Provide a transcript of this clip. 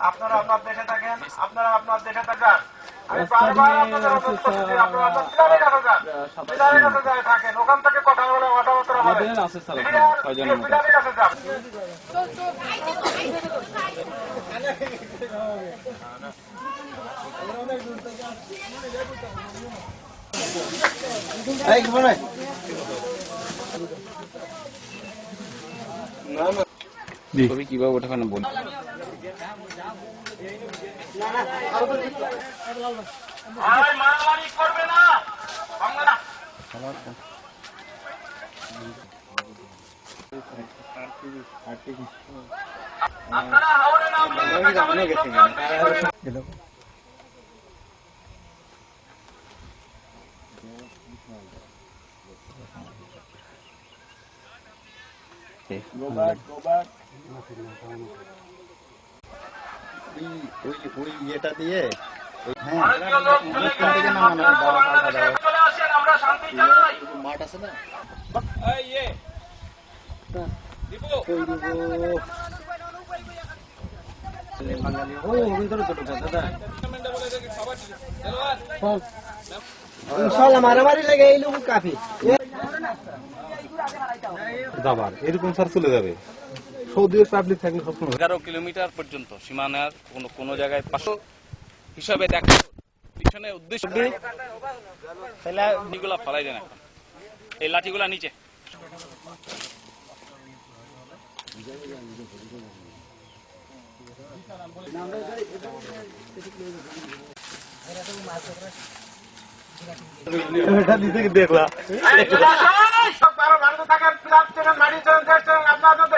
আপনারা আপনার দেশে থাকেন, আপনারা আপনার দেশে থাকেন। আমি বারবার আপনাদের অনুরোধ করছি, আপনারা আপনার পিলারের কাছে যান, পিলারের কাছে যায় থাকেন, ওখান থেকে কথা বলে কথাবার্তা হবে। পিলারের কাছে যান। ছবি কিভাবে ওঠে না বল মারামারি করবে না বাংলা। আপনারা হাওড়ে নাম ইয়েটা দিয়ে মাঠ আছে না মারামারি লেগে এই লোক কাফি দাবার এরকম স্যার চলে যাবে। সৌদির পাবলিক থাকলে সবসময় 11 কিলোমিটার পর্যন্ত সীমানার কোন জায়গায় 500 হিসাবে দেখা পিছনে উদ্দেশ্য তাহলে এগুলা ফলাই দেন এখন এই লাঠিগুলা নিচে দেখলা আপনাদের